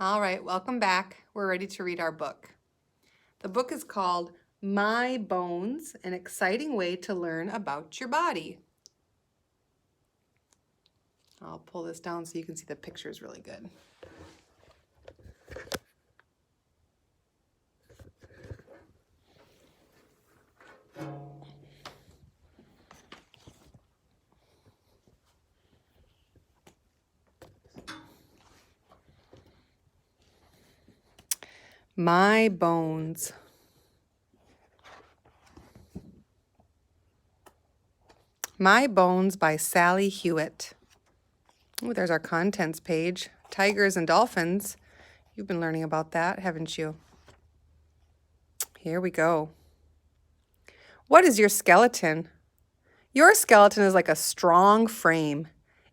All right, welcome back. We're ready to read our book. The book is called My Bones, an exciting way to learn about your body. I'll pull this down so you can see the pictures really good. My Bones. My Bones by Sally Hewitt. Oh, there's our contents page. Tigers and dolphins. You've been learning about that, haven't you? Here we go. What is your skeleton? Your skeleton is like a strong frame.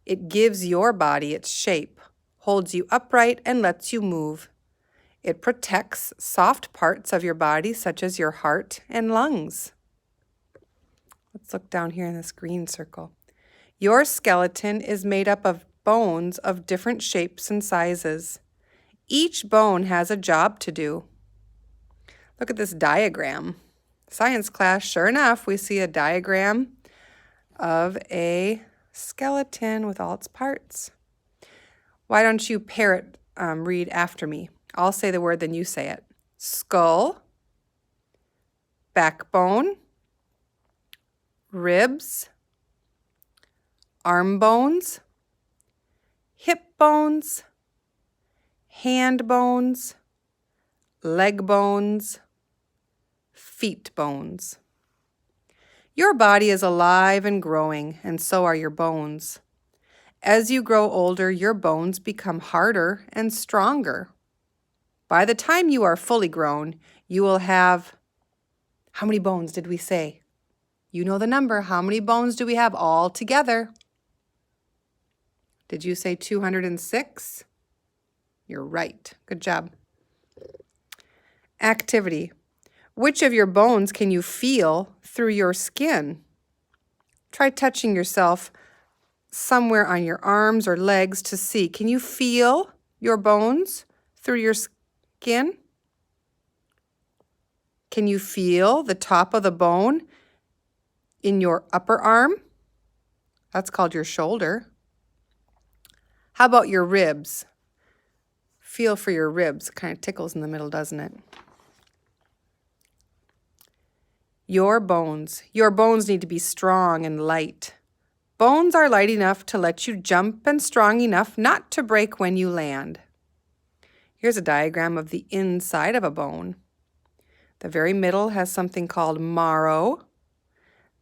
It gives your body its shape, holds you upright, and lets you move. It protects soft parts of your body, such as your heart and lungs. Let's look down here in this green circle. Your skeleton is made up of bones of different shapes and sizes. Each bone has a job to do. Look at this diagram. Science class, sure enough, we see a diagram of a skeleton with all its parts. Why don't you read after me? I'll say the word, then you say it. Skull, backbone, ribs, arm bones, hip bones, hand bones, leg bones, feet bones. Your body is alive and growing, and so are your bones. As you grow older, your bones become harder and stronger. By the time you are fully grown, you will have, how many bones did we say? You know the number. How many bones do we have all together? Did you say 206? You're right. Good job. Activity. Which of your bones can you feel through your skin? Try touching yourself somewhere on your arms or legs to see. Can you feel your bones through your skin? Can you feel the top of the bone in your upper arm? That's called your shoulder. How about your ribs? Feel for your ribs. It kind of tickles in the middle, doesn't it? Your bones need to be strong and light. Bones are light enough to let you jump and strong enough not to break when you land. Here's a diagram of the inside of a bone. The very middle has something called marrow.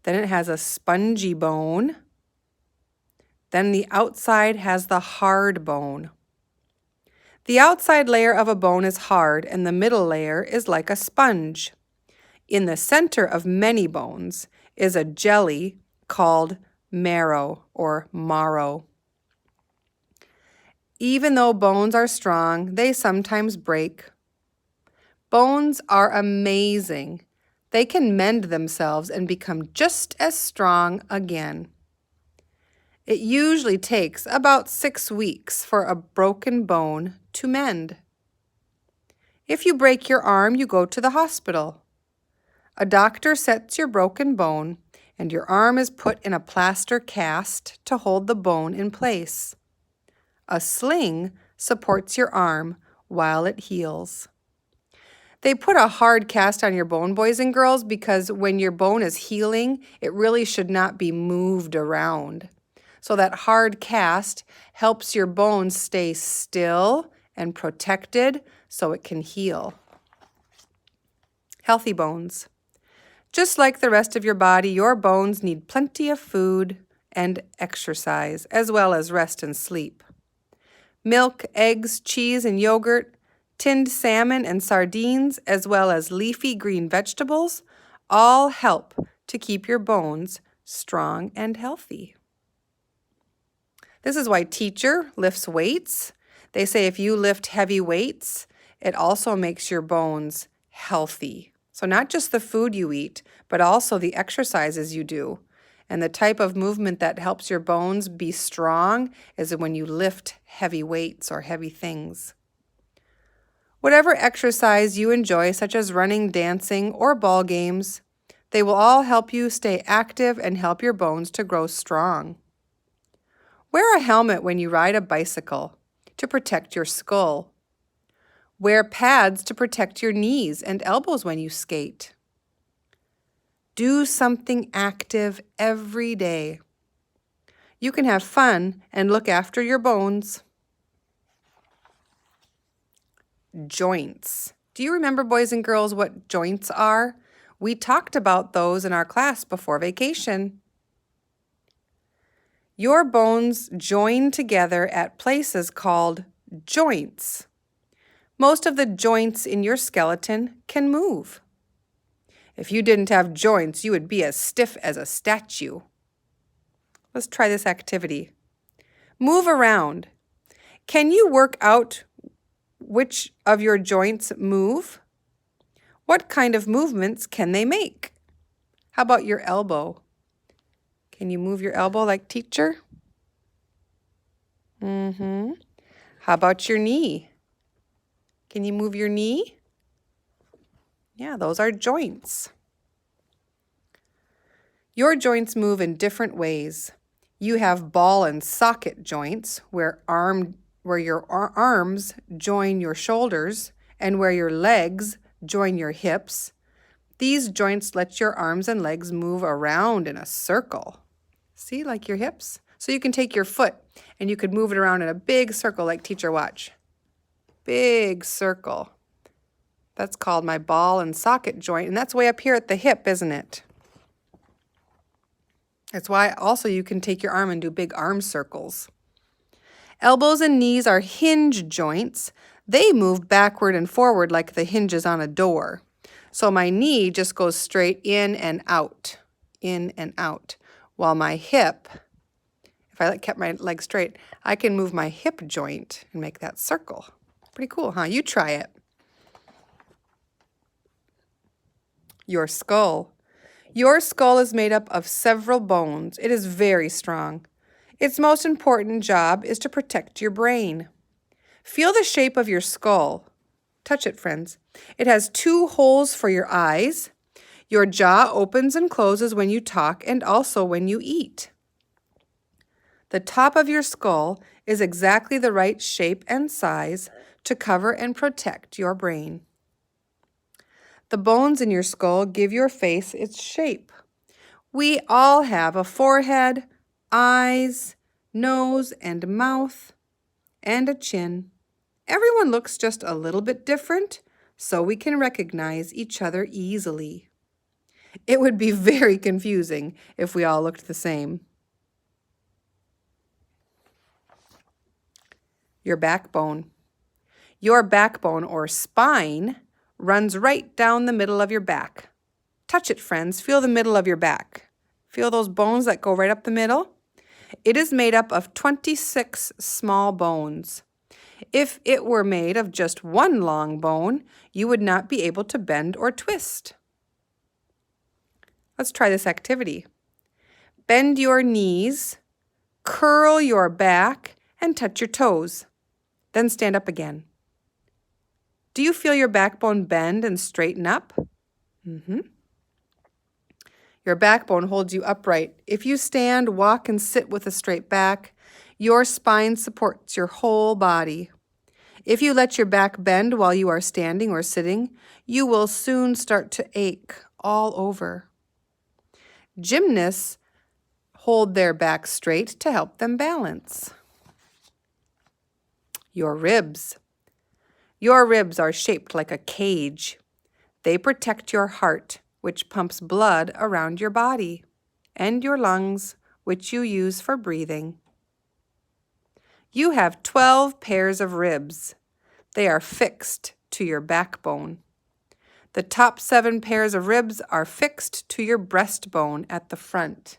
Then it has a spongy bone. Then the outside has the hard bone. The outside layer of a bone is hard, and the middle layer is like a sponge. In the center of many bones is a jelly called marrow or marrow. Even though bones are strong, they sometimes break. Bones are amazing. They can mend themselves and become just as strong again. It usually takes about 6 weeks for a broken bone to mend. If you break your arm, you go to the hospital. A doctor sets your broken bone, and your arm is put in a plaster cast to hold the bone in place. A sling supports your arm while it heals. They put a hard cast on your bone, boys and girls, because when your bone is healing, it really should not be moved around. So that hard cast helps your bone stay still and protected so it can heal. Healthy bones. Just like the rest of your body, your bones need plenty of food and exercise, as well as rest and sleep. Milk, eggs, cheese, and yogurt, tinned salmon and sardines, as well as leafy green vegetables, all help to keep your bones strong and healthy. This is why teacher lifts weights. They say if you lift heavy weights, it also makes your bones healthy. So not just the food you eat, but also the exercises you do. And the type of movement that helps your bones be strong is when you lift heavy weights or heavy things. Whatever exercise you enjoy, such as running, dancing, or ball games, they will all help you stay active and help your bones to grow strong. Wear a helmet when you ride a bicycle to protect your skull. Wear pads to protect your knees and elbows when you skate. Do something active every day. You can have fun and look after your bones. Joints. Do you remember, boys and girls, what joints are? We talked about those in our class before vacation. Your bones join together at places called joints. Most of the joints in your skeleton can move. If you didn't have joints, you would be as stiff as a statue. Let's try this activity. Move around. Can you work out which of your joints move? What kind of movements can they make? How about your elbow? Can you move your elbow like teacher? How about your knee? Can you move your knee? Yeah, those are joints. Your joints move in different ways. You have ball and socket joints where your arms join your shoulders and where your legs join your hips. These joints let your arms and legs move around in a circle. See, like your hips? So you can take your foot and you could move it around in a big circle like teacher watch. Big circle. That's called my ball and socket joint, and that's way up here at the hip, isn't it? That's why also you can take your arm and do big arm circles. Elbows and knees are hinge joints. They move backward and forward like the hinges on a door. So my knee just goes straight in and out, while my hip, if I kept my leg straight, I can move my hip joint and make that circle. Pretty cool, huh? You try it. Your skull. Your skull is made up of several bones. It is very strong. Its most important job is to protect your brain. Feel the shape of your skull. Touch it, friends. It has 2 holes for your eyes. Your jaw opens and closes when you talk and also when you eat. The top of your skull is exactly the right shape and size to cover and protect your brain. The bones in your skull give your face its shape. We all have a forehead, eyes, nose and mouth, and a chin. Everyone looks just a little bit different, so we can recognize each other easily. It would be very confusing if we all looked the same. Your backbone. Your backbone, or spine, runs right down the middle of your back. Touch it, friends. Feel the middle of your back. Feel those bones that go right up the middle? It is made up of 26 small bones. If it were made of just one long bone, you would not be able to bend or twist. Let's try this activity. Bend your knees, curl your back, and touch your toes. Then stand up again. Do you feel your backbone bend and straighten up? Your backbone holds you upright. If you stand, walk, and sit with a straight back, your spine supports your whole body. If you let your back bend while you are standing or sitting, you will soon start to ache all over. Gymnasts hold their back straight to help them balance. Your ribs. Your ribs are shaped like a cage. They protect your heart, which pumps blood around your body, and your lungs, which you use for breathing. You have 12 pairs of ribs. They are fixed to your backbone. The top 7 pairs of ribs are fixed to your breastbone at the front.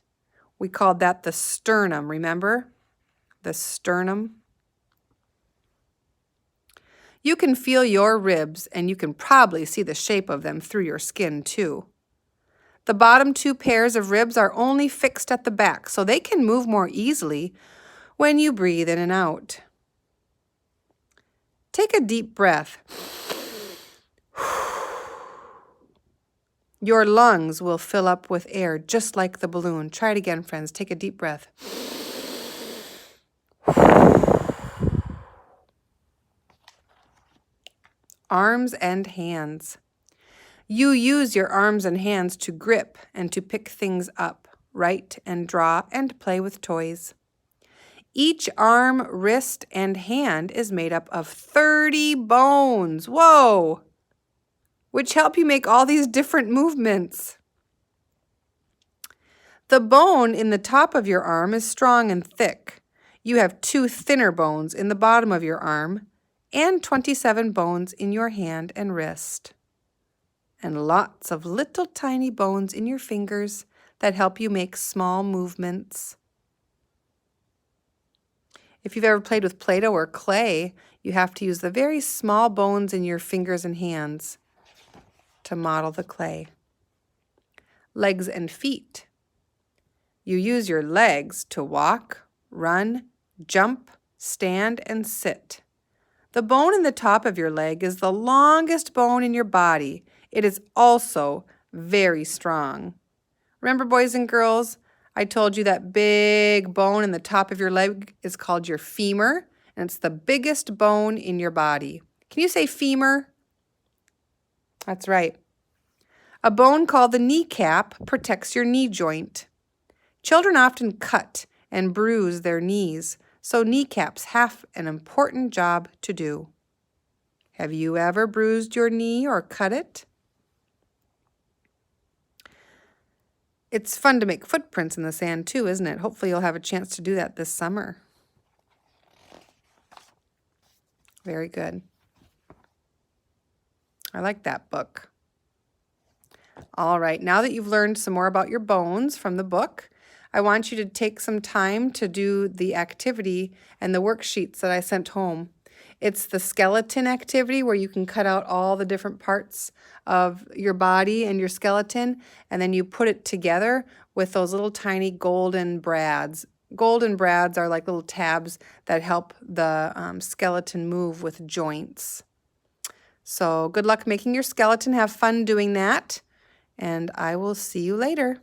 We called that the sternum, remember? The sternum. You can feel your ribs, and you can probably see the shape of them through your skin too. The bottom 2 pairs of ribs are only fixed at the back, so they can move more easily when you breathe in and out. Take a deep breath Your lungs will fill up with air just like the balloon. Try it again, friends. Take a deep breath. Arms and hands. You use your arms and hands to grip and to pick things up, write and draw and play with toys. Each arm, wrist, and hand is made up of 30 bones. Whoa! Which help you make all these different movements. The bone in the top of your arm is strong and thick. You have 2 thinner bones in the bottom of your arm and 27 bones in your hand and wrist. And lots of little tiny bones in your fingers that help you make small movements. If you've ever played with Play-Doh or clay, you have to use the very small bones in your fingers and hands to model the clay. Legs and feet. You use your legs to walk, run, jump, stand, and sit. The bone in the top of your leg is the longest bone in your body. It is also very strong. Remember, boys and girls, I told you that big bone in the top of your leg is called your femur, and it's the biggest bone in your body. Can you say femur? That's right. A bone called the kneecap protects your knee joint. Children often cut and bruise their knees, so kneecaps have an important job to do. Have you ever bruised your knee or cut it? It's fun to make footprints in the sand too, isn't it? Hopefully you'll have a chance to do that this summer. Very good. I like that book. All right, now that you've learned some more about your bones from the book, I want you to take some time to do the activity and the worksheets that I sent home. It's the skeleton activity where you can cut out all the different parts of your body and your skeleton, and then you put it together with those little tiny golden brads. Golden brads are like little tabs that help the skeleton move with joints. So good luck making your skeleton. Have fun doing that, and I will see you later.